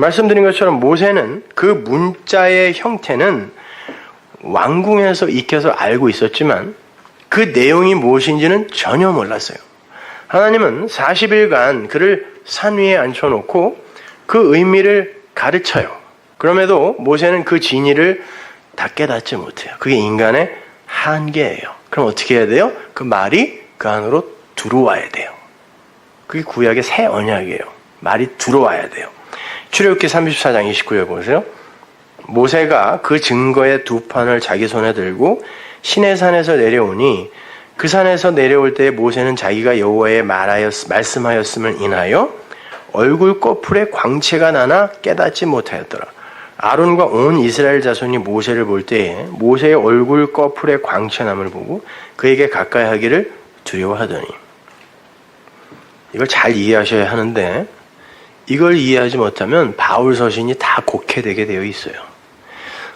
말씀드린 것처럼 모세는 그 문자의 형태는 왕궁에서 익혀서 알고 있었지만 그 내용이 무엇인지는 전혀 몰랐어요. 하나님은 40일간 그를 산 위에 앉혀놓고 그 의미를 가르쳐요. 그럼에도 모세는 그 진리를 다 깨닫지 못해요. 그게 인간의 한계예요. 그럼 어떻게 해야 돼요? 그 말이 그 안으로 들어와야 돼요. 그게 구약의 새 언약이에요. 말이 들어와야 돼요. 출애굽기 34장 29절 보세요. 모세가 그 증거의 두 판을 자기 손에 들고 시내산에서 내려오니 그 산에서 내려올 때 모세는 자기가 여호와의 말씀하였음을 인하여 얼굴 꺼풀에 광채가 나나 깨닫지 못하였더라. 아론과 온 이스라엘 자손이 모세를 볼 때에 모세의 얼굴 꺼풀에 광채남을 보고 그에게 가까이 하기를 두려워하더니. 이걸 잘 이해하셔야 하는데 이걸 이해하지 못하면 바울 서신이 다 곡해되게 되어 있어요.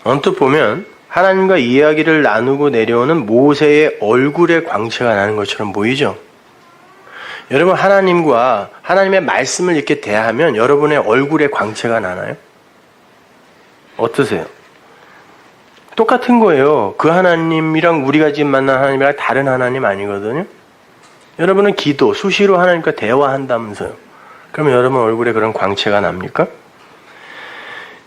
언뜻 보면 하나님과 이야기를 나누고 내려오는 모세의 얼굴에 광채가 나는 것처럼 보이죠? 여러분, 하나님과 하나님의 말씀을 이렇게 대하면 여러분의 얼굴에 광채가 나나요? 어떠세요? 똑같은 거예요. 그 하나님이랑 우리가 지금 만난 하나님이랑 다른 하나님 아니거든요. 여러분은 기도, 수시로 하나님과 대화한다면서요. 그러면 여러분 얼굴에 그런 광채가 납니까?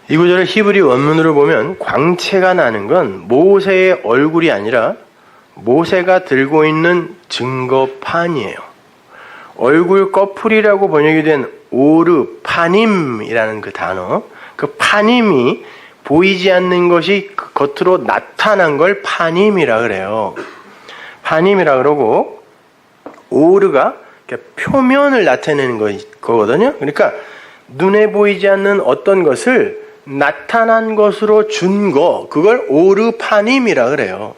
이 구절을 히브리 원문으로 보면 광채가 나는 건 모세의 얼굴이 아니라 모세가 들고 있는 증거판이에요. 얼굴 꺼풀이라고 번역이 된 오르파님이라는 그 단어, 그 파님이 보이지 않는 것이 겉으로 나타난 걸 파님이라 그래요. 파님이라 그러고 오르가 표면을 나타내는 거거든요. 그러니까 눈에 보이지 않는 어떤 것을 나타난 것으로 준 거, 그걸 오르파님이라 그래요.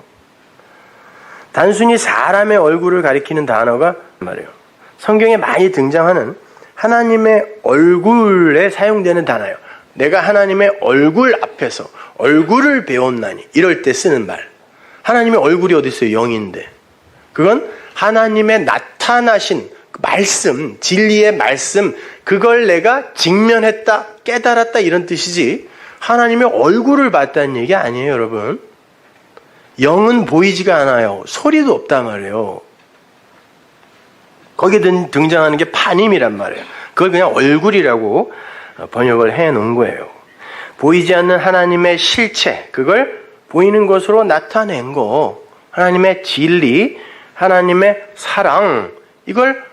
단순히 사람의 얼굴을 가리키는 단어가 말이에요. 성경에 많이 등장하는 하나님의 얼굴에 사용되는 단어예요. 내가 하나님의 얼굴 앞에서 얼굴을 배웠나니 이럴 때 쓰는 말. 하나님의 얼굴이 어디 있어요? 영인데. 그건 하나님의 나타나신 말씀, 진리의 말씀, 그걸 내가 직면했다, 깨달았다 이런 뜻이지 하나님의 얼굴을 봤다는 얘기 아니에요, 여러분. 영은 보이지가 않아요. 소리도 없단 말이에요. 거기에 등장하는 게 파님이란 말이에요. 그걸 그냥 얼굴이라고 번역을 해놓은 거예요. 보이지 않는 하나님의 실체, 그걸 보이는 것으로 나타낸 거, 하나님의 진리, 하나님의 사랑, 이걸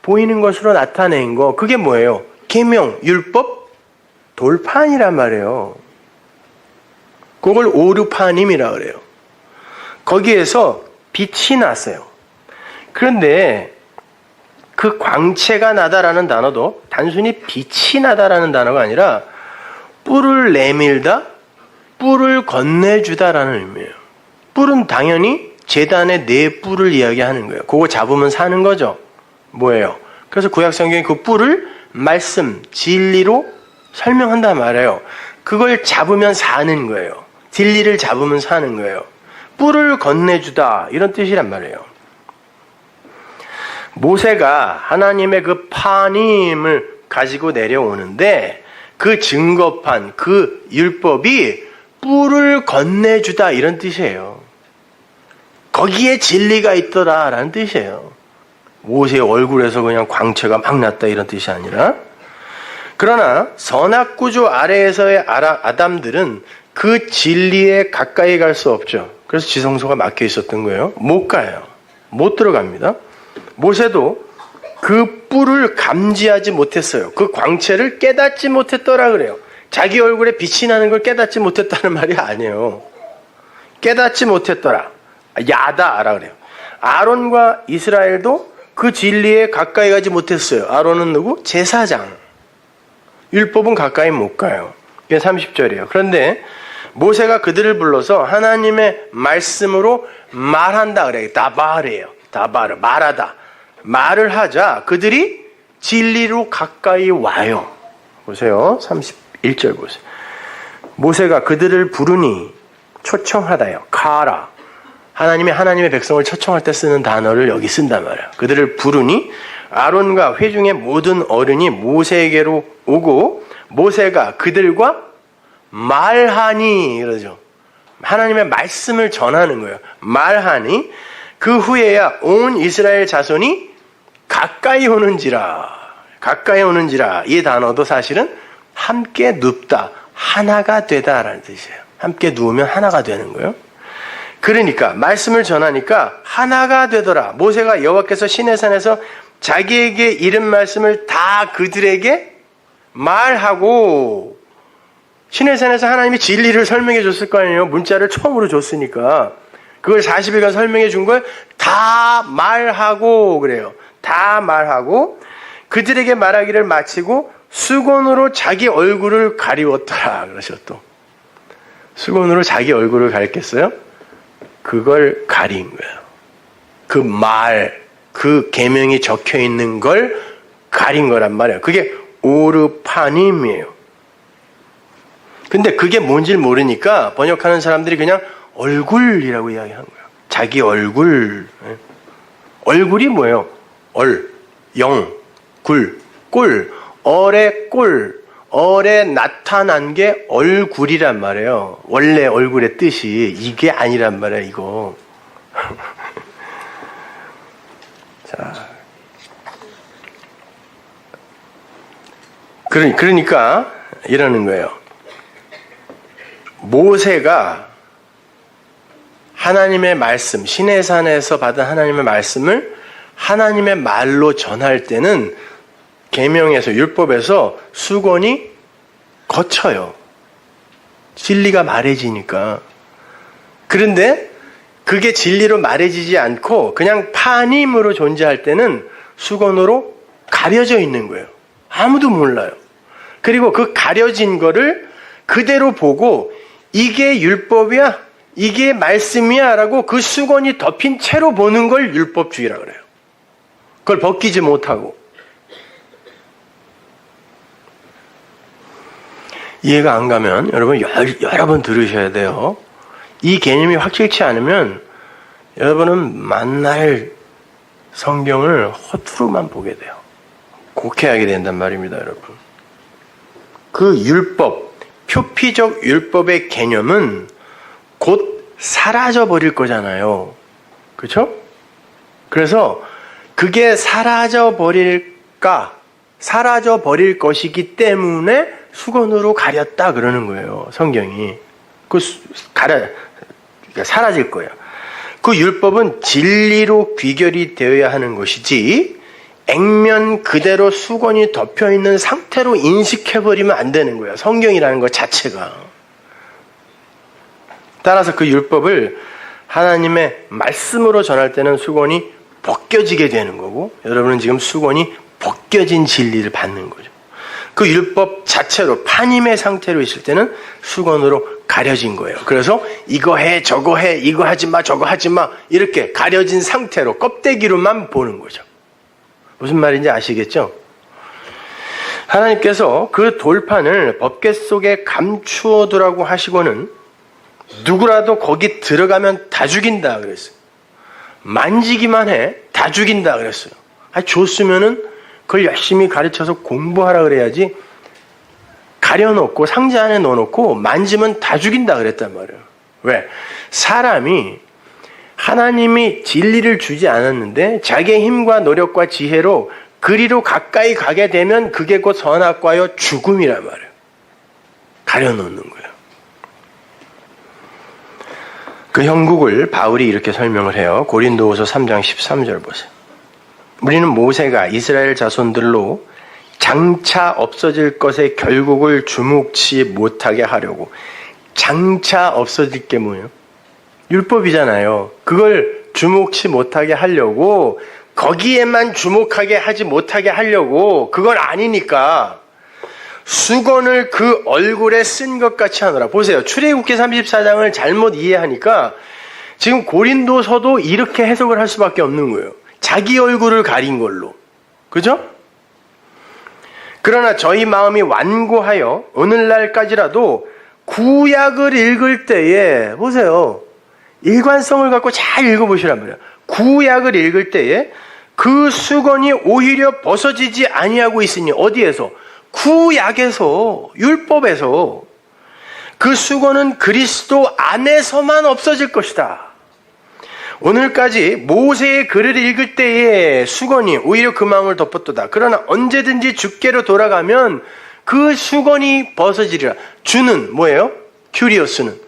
보이는 것으로 나타낸 거, 그게 뭐예요? 계명, 율법, 돌판이란 말이에요. 그걸 오르파님이라 그래요. 거기에서 빛이 났어요. 그런데 그 광채가 나다라는 단어도 단순히 빛이 나다라는 단어가 아니라 뿔을 내밀다, 뿔을 건네주다라는 의미예요. 뿔은 당연히 제단의 네 뿔을 이야기하는 거예요. 그거 잡으면 사는 거죠. 뭐예요? 그래서 구약 성경이 그 뿔을 말씀, 진리로 설명한단 말이에요. 그걸 잡으면 사는 거예요. 진리를 잡으면 사는 거예요. 뿔을 건네주다 이런 뜻이란 말이에요. 모세가 하나님의 그 파님을 가지고 내려오는데 그 증거판, 그 율법이 뿔을 건네주다 이런 뜻이에요. 거기에 진리가 있더라라는 뜻이에요. 모세의 얼굴에서 그냥 광채가 막 났다 이런 뜻이 아니라. 그러나 선악구조 아래에서의 아담들은 그 진리에 가까이 갈 수 없죠. 그래서 지성소가 막혀 있었던 거예요. 못 가요. 못 들어갑니다. 모세도 그 뿔을 감지하지 못했어요. 그 광채를 깨닫지 못했더라 그래요. 자기 얼굴에 빛이 나는 걸 깨닫지 못했다는 말이 아니에요. 깨닫지 못했더라. 야다라 그래요. 아론과 이스라엘도 그 진리에 가까이 가지 못했어요. 아론은 누구? 제사장. 율법은 가까이 못 가요. 이게 30절이에요. 그런데 모세가 그들을 불러서 하나님의 말씀으로 말한다 그래요. 다바르예요. 다바르. 말하다. 말을 하자 그들이 진리로 가까이 와요. 보세요. 31절 보세요. 모세가 그들을 부르니 초청하다요. 가라. 하나님의 백성을 초청할 때 쓰는 단어를 여기 쓴단 말이에요. 그들을 부르니 아론과 회중의 모든 어른이 모세에게로 오고 모세가 그들과 말하니 그러죠. 하나님의 말씀을 전하는 거예요. 말하니 그 후에야 온 이스라엘 자손이 가까이 오는지라. 가까이 오는지라. 이 단어도 사실은 함께 눕다, 하나가 되다라는 뜻이에요. 함께 누우면 하나가 되는 거예요. 그러니까 말씀을 전하니까 하나가 되더라. 모세가 여호와께서 시내산에서 자기에게 이른 말씀을 다 그들에게 말하고, 시내산에서 하나님이 진리를 설명해 줬을 거 아니에요. 문자를 처음으로 줬으니까 그걸 40일간 설명해 준 걸 다 말하고 그래요. 다 말하고 그들에게 말하기를 마치고 수건으로 자기 얼굴을 가리웠더라 그러셔. 또 수건으로 자기 얼굴을 가렸겠어요? 그걸 가린 거예요. 그 말, 그 계명이 적혀 있는 걸 가린 거란 말이에요. 그게 오르파님이에요. 근데 그게 뭔지를 모르니까 번역하는 사람들이 그냥 얼굴이라고 이야기한 거예요. 자기 얼굴. 얼굴이 뭐예요? 영, 꿀. 얼의 꿀. 얼에 나타난 게 얼굴이란 말이에요. 원래 얼굴의 뜻이 이게 아니란 말이에요, 이거. 자. 그러니까 이러는 거예요. 모세가 하나님의 말씀, 시내산에서 받은 하나님의 말씀을 하나님의 말로 전할 때는 계명에서, 율법에서 수건이 거쳐요. 진리가 말해지니까. 그런데 그게 진리로 말해지지 않고 그냥 파님으로 존재할 때는 수건으로 가려져 있는 거예요. 아무도 몰라요. 그리고 그 가려진 거를 그대로 보고 이게 율법이야? 이게 말씀이야? 라고 그 수건이 덮인 채로 보는 걸 율법주의라고 그래요. 그걸 벗기지 못하고. 이해가 안 가면 여러분 여러 번 들으셔야 돼요. 이 개념이 확실치 않으면 여러분은 만날 성경을 허투루만 보게 돼요. 곡해하게 된단 말입니다, 여러분. 그 율법, 표피적 율법의 개념은 곧 사라져 버릴 거잖아요. 그렇죠? 그래서 그게 사라져 버릴 것이기 때문에 수건으로 가렸다 그러는 거예요, 성경이. 사라질 거예요. 그 율법은 진리로 귀결이 되어야 하는 것이지 액면 그대로 수건이 덮여 있는 상태로 인식해버리면 안 되는 거예요, 성경이라는 것 자체가. 따라서 그 율법을 하나님의 말씀으로 전할 때는 수건이 벗겨지게 되는 거고, 여러분은 지금 수건이 벗겨진 진리를 받는 거죠. 그 율법 자체로 파님의 상태로 있을 때는 수건으로 가려진 거예요. 그래서 이거 해, 저거 해, 이거 하지 마, 저거 하지 마, 이렇게 가려진 상태로 껍데기로만 보는 거죠. 무슨 말인지 아시겠죠? 하나님께서 그 돌판을 법궤 속에 감추어 두라고 하시고는 누구라도 거기 들어가면 다 죽인다 그랬어요. 만지기만 해, 다 죽인다 그랬어요. 줬으면은 그걸 열심히 가르쳐서 공부하라 그래야지, 가려놓고 상자 안에 넣어놓고 만지면 다 죽인다 그랬단 말이에요. 왜? 사람이 하나님이 진리를 주지 않았는데 자기의 힘과 노력과 지혜로 그리로 가까이 가게 되면 그게 곧 선악과요 죽음이란 말이에요. 가려놓는 거예요. 그 형국을 바울이 이렇게 설명을 해요. 고린도후서 3장 13절 보세요. 우리는 모세가 이스라엘 자손들로 장차 없어질 것의 결국을 주목치 못하게 하려고. 장차 없어질 게 뭐예요? 율법이잖아요. 그걸 주목치 못하게 하려고, 거기에만 주목하게 하지 못하게 하려고, 그건 아니니까 수건을 그 얼굴에 쓴 것 같이 하노라. 보세요. 출애굽기 34장을 잘못 이해하니까 지금 고린도서도 이렇게 해석을 할 수밖에 없는 거예요. 자기 얼굴을 가린 걸로. 그죠? 그러나 저희 마음이 완고하여 오늘날까지라도 구약을 읽을 때에, 보세요. 일관성을 갖고 잘 읽어보시란 말이에요. 구약을 읽을 때에 그 수건이 오히려 벗어지지 아니하고 있으니, 어디에서? 구약에서, 율법에서 그 수건은 그리스도 안에서만 없어질 것이다. 오늘까지 모세의 글을 읽을 때에 수건이 오히려 그 마음을 덮었도다. 그러나 언제든지 주께로 돌아가면 그 수건이 벗어지리라. 주는 뭐예요? 큐리오스는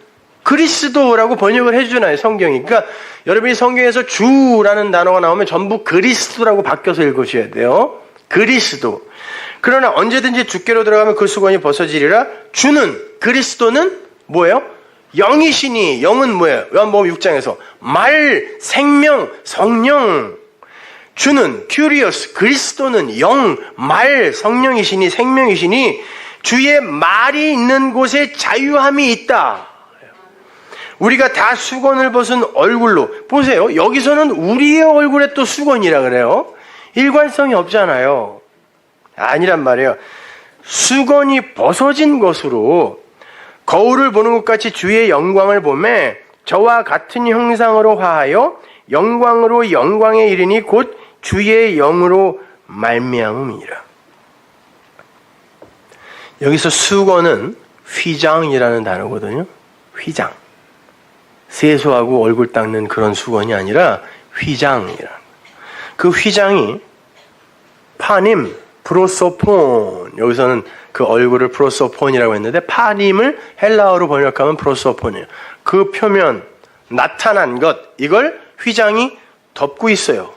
그리스도라고 번역을 해주잖아요, 성경이. 그러니까 여러분이 성경에서 주라는 단어가 나오면 전부 그리스도라고 바뀌어서 읽으셔야 돼요. 그리스도. 그러나 언제든지 주께로 들어가면 그 수건이 벗어지리라. 주는, 그리스도는 뭐예요? 영이시니, 영은 뭐예요? 요한복음 6장에서 말, 생명, 성령. 주는 큐리오스, 그리스도는 영, 말, 성령이시니, 생명이시니 주의 말이 있는 곳에 자유함이 있다. 우리가 다 수건을 벗은 얼굴로, 보세요. 여기서는 우리의 얼굴에 또 수건이라 그래요. 일관성이 없잖아요. 아니란 말이에요. 수건이 벗어진 것으로 거울을 보는 것 같이 주의 영광을 보매 저와 같은 형상으로 화하여 영광으로 영광에 이르니 곧 주의 영으로 말미암음이니라. 여기서 수건은 휘장이라는 단어거든요. 휘장. 세수하고 얼굴 닦는 그런 수건이 아니라 휘장이라. 그 휘장이 파님, 프로소폰. 여기서는 그 얼굴을 프로소폰이라고 했는데 파님을 헬라어로 번역하면 프로소폰이에요. 그 표면, 나타난 것, 이걸 휘장이 덮고 있어요.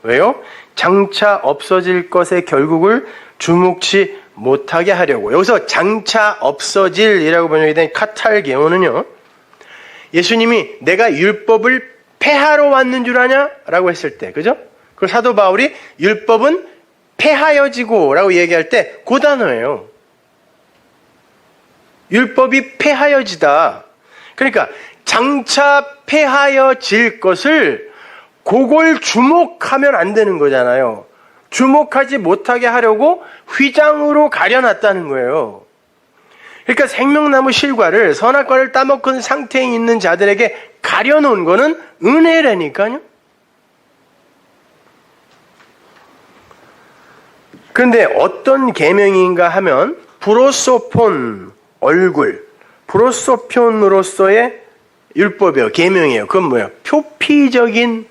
왜요? 장차 없어질 것의 결국을 주목치 못하게 하려고. 여기서 장차 없어질이라고 번역이 된 카탈게오는요. 예수님이 내가 율법을 폐하러 왔는 줄 아냐? 라고 했을 때, 그죠? 그 사도 바울이 율법은 폐하여지고 라고 얘기할 때 그 단어예요. 율법이 폐하여지다. 그러니까 장차 폐하여질 것을 그걸 주목하면 안 되는 거잖아요. 주목하지 못하게 하려고 휘장으로 가려놨다는 거예요. 그러니까 생명나무 실과를 선악과를 따먹은 상태에 있는 자들에게 가려놓은 거는 은혜라니까요. 그런데 어떤 계명인가 하면 프로소폰 얼굴, 프로소폰으로서의 율법이에요. 계명이에요. 그건 뭐예요? 표피적인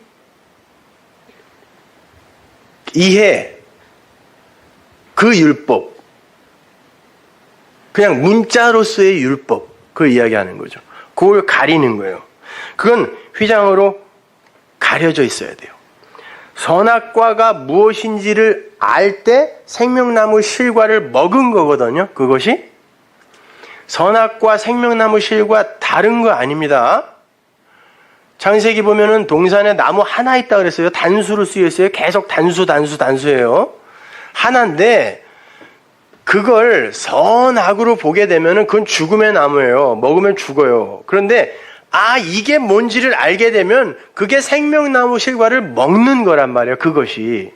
이해, 그 율법. 그냥 문자로서의 율법, 그걸 이야기하는 거죠. 그걸 가리는 거예요. 그건 휘장으로 가려져 있어야 돼요. 선악과가 무엇인지를 알 때 생명나무 실과를 먹은 거거든요. 그것이 선악과 생명나무 실과 다른 거 아닙니다. 창세기 보면은 동산에 나무 하나 있다 그랬어요. 단수로 쓰여 있어요. 계속 단수예요. 하나인데 그걸 선악으로 보게 되면은 그건 죽음의 나무예요. 먹으면 죽어요. 그런데 이게 뭔지를 알게 되면 그게 생명나무 실과를 먹는 거란 말이에요. 그것이.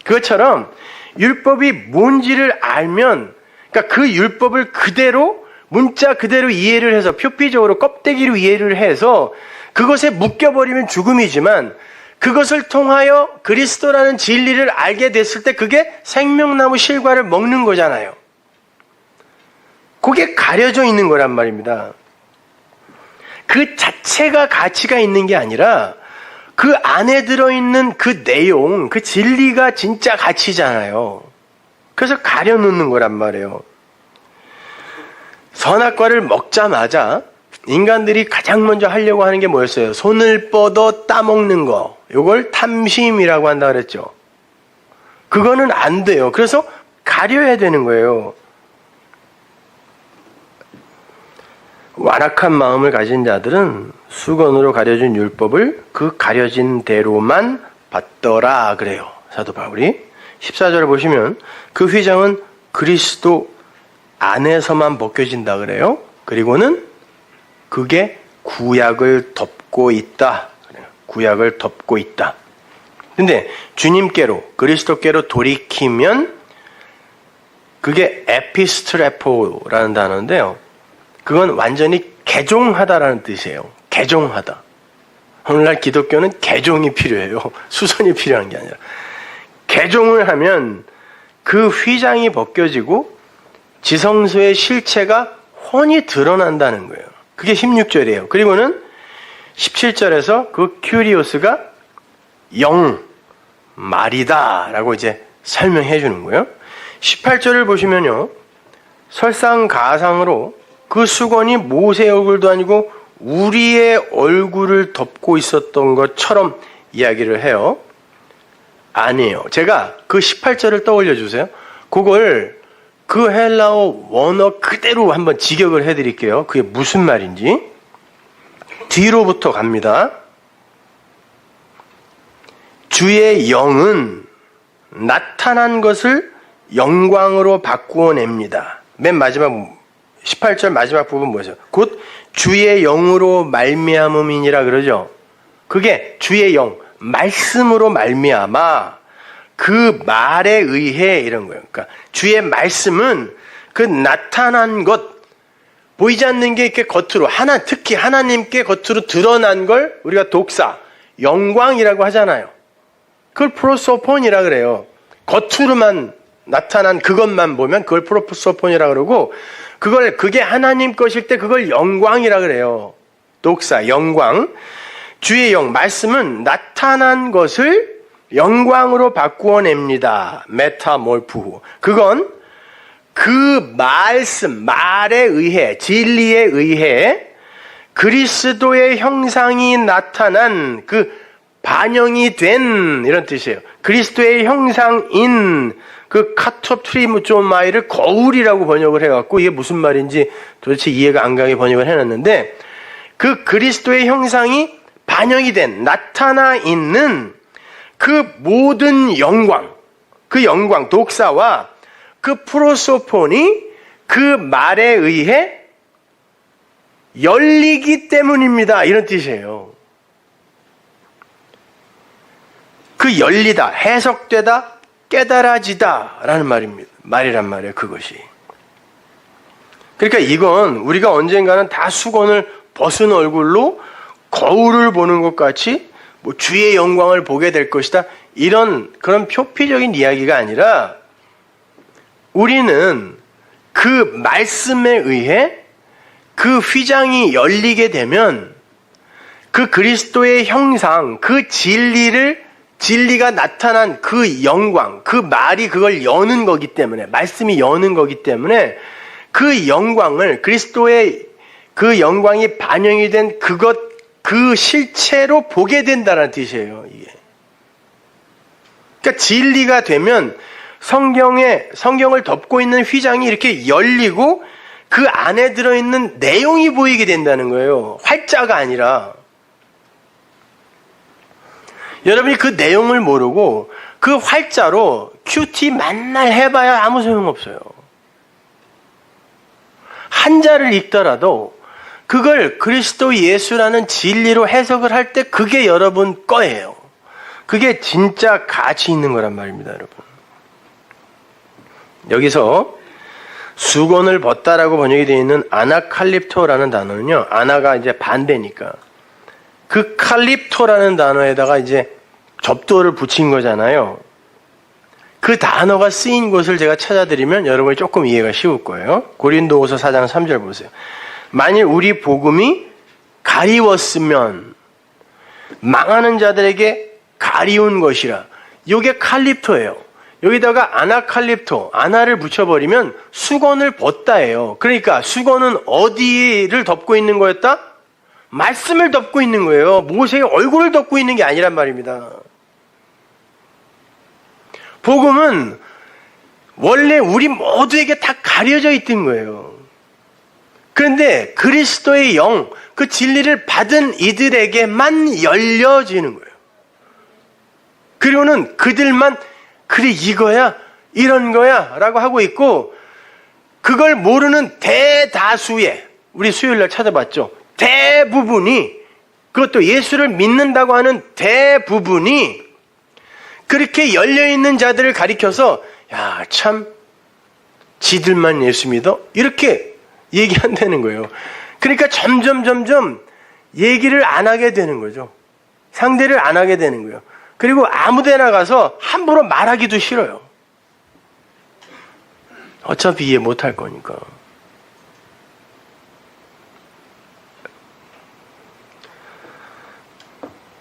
그것처럼 율법이 뭔지를 알면, 그러니까 그 율법을 그대로 문자 그대로 이해를 해서 표피적으로 껍데기로 이해를 해서 그것에 묶여버리면 죽음이지만 그것을 통하여 그리스도라는 진리를 알게 됐을 때 그게 생명나무 실과를 먹는 거잖아요. 그게 가려져 있는 거란 말입니다. 그 자체가 가치가 있는 게 아니라 그 안에 들어있는 그 내용, 그 진리가 진짜 가치잖아요. 그래서 가려놓는 거란 말이에요. 선악과를 먹자마자 인간들이 가장 먼저 하려고 하는 게 뭐였어요? 손을 뻗어 따먹는 거. 이걸 탐심이라고 한다 그랬죠. 그거는 안 돼요. 그래서 가려야 되는 거예요. 완악한 마음을 가진 자들은 수건으로 가려진 율법을 그 가려진 대로만 받더라 그래요. 사도 바울이. 14절을 보시면 그 휘장은 그리스도 안에서만 벗겨진다 그래요. 그리고는 그게 구약을 덮고 있다. 구약을 덮고 있다. 근데 주님께로, 그리스도께로 돌이키면 그게 에피스트레포라는 단어인데요. 그건 완전히 개종하다라는 뜻이에요. 개종하다. 오늘날 기독교는 개종이 필요해요. 수선이 필요한 게 아니라. 개종을 하면 그 휘장이 벗겨지고 지성소의 실체가 훤히 드러난다는 거예요. 그게 16절이에요. 그리고는 17절에서 그 큐리오스가 영, 말이다 라고 이제 설명해 주는 거예요. 18절을 보시면요. 설상가상으로 그 수건이 모세의 얼굴도 아니고 우리의 얼굴을 덮고 있었던 것처럼 이야기를 해요. 아니에요. 제가 그 18절을 떠올려 주세요. 그걸 그 헬라어 원어 그대로 한번 직역을 해드릴게요. 그게 무슨 말인지. 뒤로부터 갑니다. 주의 영은 나타난 것을 영광으로 바꾸어 냅니다. 맨 마지막 18절 마지막 부분 뭐죠? 곧 주의 영으로 말미암음이니라 그러죠. 그게 주의 영, 말씀으로 말미암아 그 말에 의해 이런 거예요. 그러니까 주의 말씀은 그 나타난 것, 보이지 않는 게 이렇게 겉으로 특히 하나님께 겉으로 드러난 걸 우리가 독사, 영광이라고 하잖아요. 그걸 프로소폰이라 그래요. 겉으로만 나타난 그것만 보면 그걸 프로소폰이라 그러고 그게 하나님 것일 때 그걸 영광이라 그래요. 독사, 영광. 주의 영, 말씀은 나타난 것을 영광으로 바꾸어 냅니다. 메타몰프후. 그건 그 말씀, 말에 의해, 진리에 의해 그리스도의 형상이 나타난 그 반영이 된 이런 뜻이에요. 그리스도의 형상인 그 카토트리무조마이를 거울이라고 번역을 해갖고 이게 무슨 말인지 도대체 이해가 안 가게 번역을 해놨는데 그 그리스도의 형상이 반영이 된 나타나 있는 그 모든 영광, 그 영광 독사와 그 프로소폰이 그 말에 의해 열리기 때문입니다. 이런 뜻이에요. 그 열리다, 해석되다, 깨달아지다 라는 말이란 말이에요. 그것이. 그러니까 이건 우리가 언젠가는 다 수건을 벗은 얼굴로 거울을 보는 것 같이 뭐 주의 영광을 보게 될 것이다. 이런 그런 표피적인 이야기가 아니라 우리는 그 말씀에 의해 그 휘장이 열리게 되면 그 그리스도의 형상, 그 진리가 나타난 그 영광, 그 말이 그걸 여는 거기 때문에, 말씀이 여는 거기 때문에 그 영광을, 그리스도의 그 영광이 반영이 된 그 실체로 보게 된다는 뜻이에요, 이게. 그러니까 진리가 되면 성경을 덮고 있는 휘장이 이렇게 열리고 그 안에 들어있는 내용이 보이게 된다는 거예요. 활자가 아니라. 여러분이 그 내용을 모르고 그 활자로 큐티 만날 해봐야 아무 소용없어요. 한자를 읽더라도 그걸 그리스도 예수라는 진리로 해석을 할 때 그게 여러분 거예요. 그게 진짜 가치 있는 거란 말입니다, 여러분. 여기서 수건을 벗다라고 번역이 되어 있는 아나칼립토라는 단어는요, 아나가 이제 반대니까 그 칼립토라는 단어에다가 이제 접두어를 붙인 거잖아요. 그 단어가 쓰인 곳을 제가 찾아드리면 여러분이 조금 이해가 쉬울 거예요. 고린도후서 4장 3절 보세요. 만일 우리 복음이 가리웠으면 망하는 자들에게 가리운 것이라. 이게 칼립토예요. 여기다가 아나칼립토, 아나를 붙여버리면 수건을 벗다예요. 그러니까 수건은 어디를 덮고 있는 거였다? 말씀을 덮고 있는 거예요. 모세의 얼굴을 덮고 있는 게 아니란 말입니다. 복음은 원래 우리 모두에게 다 가려져 있던 거예요. 그런데 그리스도의 영, 그 진리를 받은 이들에게만 열려지는 거예요. 그리고는 그들만 그래 이거야, 이런 거야 라고 하고 있고 그걸 모르는 대다수의, 우리 수요일날 찾아봤죠. 대부분이, 그것도 예수를 믿는다고 하는 대부분이 그렇게 열려있는 자들을 가리켜서 야, 참 지들만 예수 믿어? 이렇게 얘기한다는 거예요. 그러니까 점점 얘기를 안 하게 되는 거죠. 상대를 안 하게 되는 거예요. 그리고 아무 데나 가서 함부로 말하기도 싫어요. 어차피 이해 못할 거니까.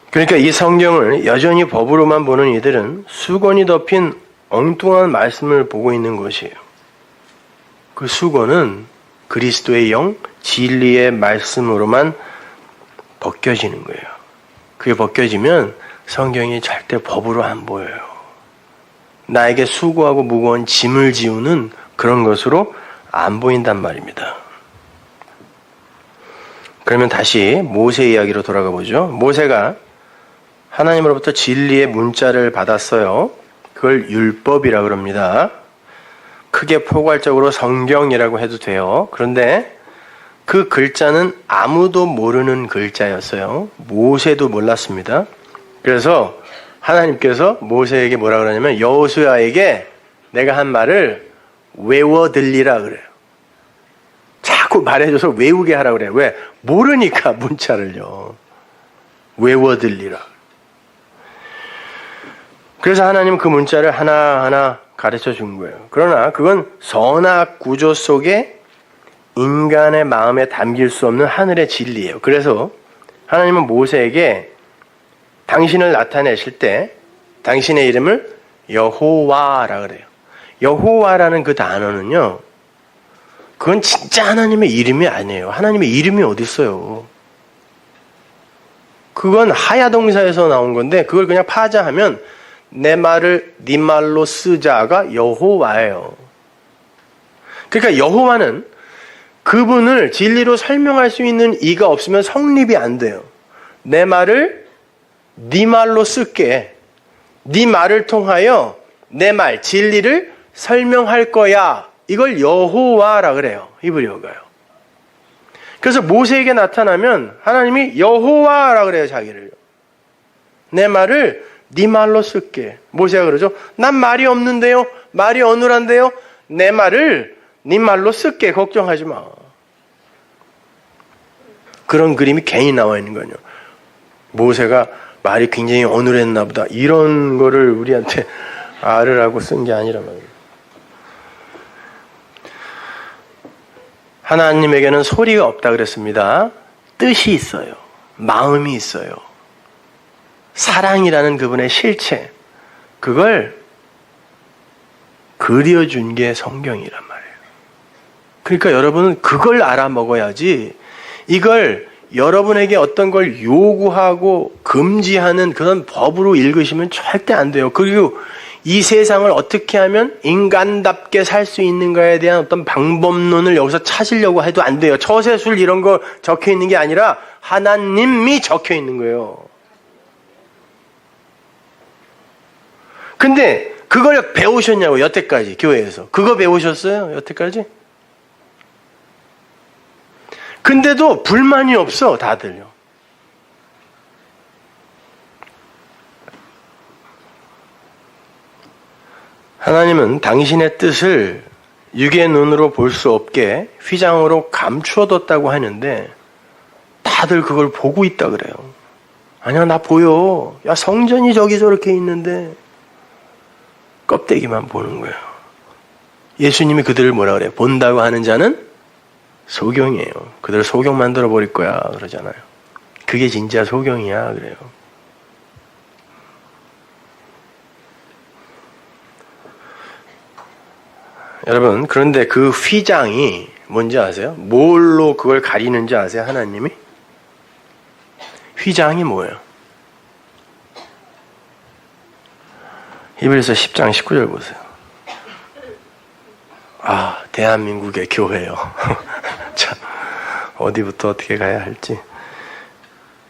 그러니까 이 성경을 여전히 법으로만 보는 이들은 수건이 덮인 엉뚱한 말씀을 보고 있는 것이에요. 그 수건은 그리스도의 영, 진리의 말씀으로만 벗겨지는 거예요. 그게 벗겨지면 성경이 절대 법으로 안 보여요. 나에게 수고하고 무거운 짐을 지우는 그런 것으로 안 보인단 말입니다. 그러면 다시 모세 이야기로 돌아가 보죠. 모세가 하나님으로부터 진리의 문자를 받았어요. 그걸 율법이라고 그럽니다. 크게 포괄적으로 성경이라고 해도 돼요. 그런데 그 글자는 아무도 모르는 글자였어요. 모세도 몰랐습니다. 그래서 하나님께서 모세에게 뭐라 그러냐면 여호수아에게 내가 한 말을 외워 들리라 그래요. 자꾸 말해줘서 외우게 하라 그래요. 왜? 모르니까 문자를요. 외워 들리라. 그래서 하나님은 그 문자를 하나하나 가르쳐 준 거예요. 그러나 그건 선악 구조 속에 인간의 마음에 담길 수 없는 하늘의 진리예요. 그래서 하나님은 모세에게 당신을 나타내실 때 당신의 이름을 여호와라 그래요. 여호와라는 그 단어는요. 그건 진짜 하나님의 이름이 아니에요. 하나님의 이름이 어디 있어요. 그건 하야동사에서 나온 건데 그걸 그냥 파자하면 내 말을 네 말로 쓰자가 여호와예요. 그러니까 여호와는 그분을 진리로 설명할 수 있는 이가 없으면 성립이 안 돼요. 내 말을 네 말로 쓸게. 네 말을 통하여 내 말, 진리를 설명할 거야. 이걸 여호와라 그래요. 히브리어가요. 그래서 모세에게 나타나면 하나님이 여호와라 그래요. 자기를. 내 말을 네 말로 쓸게. 모세가 그러죠. 난 말이 없는데요. 말이 어눌한데요. 내 말을 네 말로 쓸게. 걱정하지 마. 그런 그림이 괜히 나와 있는 거예요. 모세가 말이 굉장히 어눌했나 보다. 이런 거를 우리한테 알으라고 쓴 게 아니란 말이에요. 하나님에게는 소리가 없다 그랬습니다. 뜻이 있어요. 마음이 있어요. 사랑이라는 그분의 실체, 그걸 그려준 게 성경이란 말이에요. 그러니까 여러분은 그걸 알아먹어야지 이걸 여러분에게 어떤 걸 요구하고 금지하는 그런 법으로 읽으시면 절대 안 돼요. 그리고 이 세상을 어떻게 하면 인간답게 살 수 있는가에 대한 어떤 방법론을 여기서 찾으려고 해도 안 돼요. 처세술 이런 거 적혀 있는 게 아니라 하나님이 적혀 있는 거예요. 근데 그걸 배우셨냐고 여태까지 교회에서. 그거 배우셨어요? 여태까지? 근데도 불만이 없어 다들요. 하나님은 당신의 뜻을 육의 눈으로 볼 수 없게 휘장으로 감추어뒀다고 하는데 다들 그걸 보고 있다 그래요. 아니야 나 보여. 야 성전이 저기 저렇게 있는데 껍데기만 보는 거예요. 예수님이 그들을 뭐라 그래요? 본다고 하는 자는 소경이에요. 그들을 소경 만들어 버릴 거야 그러잖아요. 그게 진짜 소경이야 그래요. 여러분 그런데 그 휘장이 뭔지 아세요? 뭘로 그걸 가리는지 아세요? 하나님이? 휘장이 뭐예요? 히브리서 10장 19절 보세요. 아, 대한민국의 교회요. 참, 어디부터 어떻게 가야 할지.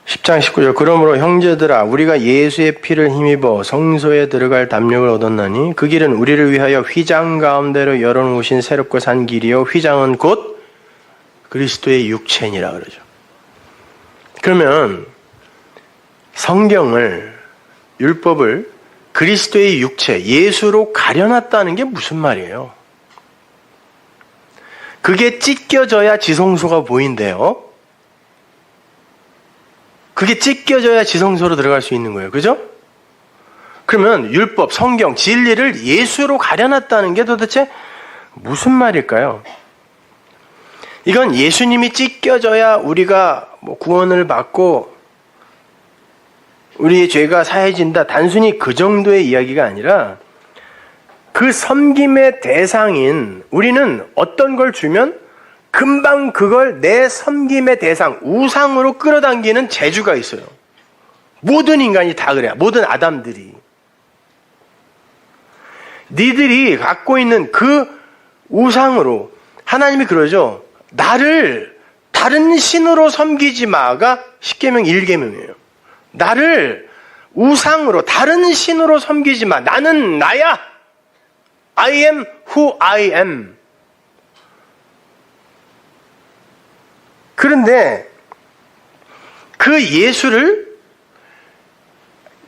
10장 19절. 그러므로 형제들아 우리가 예수의 피를 힘입어 성소에 들어갈 담력을 얻었나니 그 길은 우리를 위하여 휘장 가운데로 열어놓으신 새롭고 산 길이요 휘장은 곧 그리스도의 육체니라 그러죠. 그러면 성경을 율법을 그리스도의 육체, 예수로 가려놨다는 게 무슨 말이에요? 그게 찢겨져야 지성소가 보인대요. 그게 찢겨져야 지성소로 들어갈 수 있는 거예요. 그죠? 그러면 율법, 성경, 진리를 예수로 가려놨다는 게 도대체 무슨 말일까요? 이건 예수님이 찢겨져야 우리가 구원을 받고 우리의 죄가 사해진다. 단순히 그 정도의 이야기가 아니라 그 섬김의 대상인 우리는 어떤 걸 주면 금방 그걸 내 섬김의 대상, 우상으로 끌어당기는 재주가 있어요. 모든 인간이 다 그래요. 모든 아담들이. 니들이 갖고 있는 그 우상으로 하나님이 그러죠. 나를 다른 신으로 섬기지 마가 십계명 1계명이에요. 나를 우상으로 다른 신으로 섬기지 마. 나는 나야. I am who I am. 그런데 그 예수를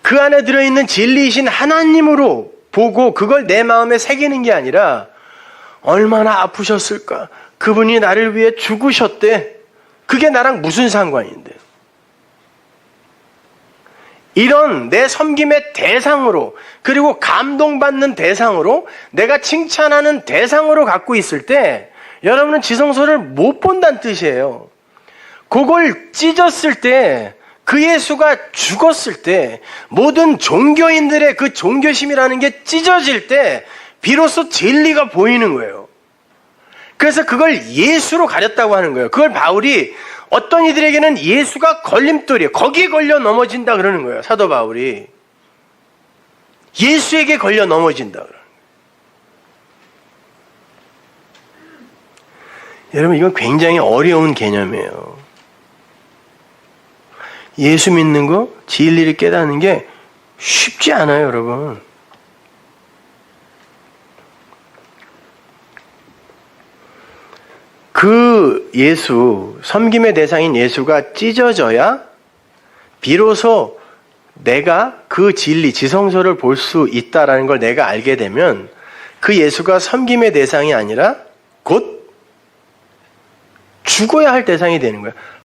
그 안에 들어있는 진리이신 하나님으로 보고 그걸 내 마음에 새기는 게 아니라 얼마나 아프셨을까? 그분이 나를 위해 죽으셨대. 그게 나랑 무슨 상관인데? 이런 내 섬김의 대상으로 그리고 감동받는 대상으로 내가 칭찬하는 대상으로 갖고 있을 때 여러분은 지성소를 못 본다는 뜻이에요. 그걸 찢었을 때 그 예수가 죽었을 때 모든 종교인들의 그 종교심이라는 게 찢어질 때 비로소 진리가 보이는 거예요. 그래서 그걸 예수로 가렸다고 하는 거예요. 그걸 바울이 어떤 이들에게는 예수가 걸림돌이에요. 거기에 걸려 넘어진다 그러는 거예요. 사도 바울이. 예수에게 걸려 넘어진다 그러는 거예요. 여러분 이건 굉장히 어려운 개념이에요. 예수 믿는 거, 진리를 깨닫는 게 쉽지 않아요, 여러분. 그 예수, 섬김의 대상인 예수가 찢어져야 비로소 내가 그 진리, 지성소를 볼 수 있다라는 걸 내가 알게 되면 그 예수가 섬김의 대상이 아니라 곧 죽어야 할 대상이 되는 거예요.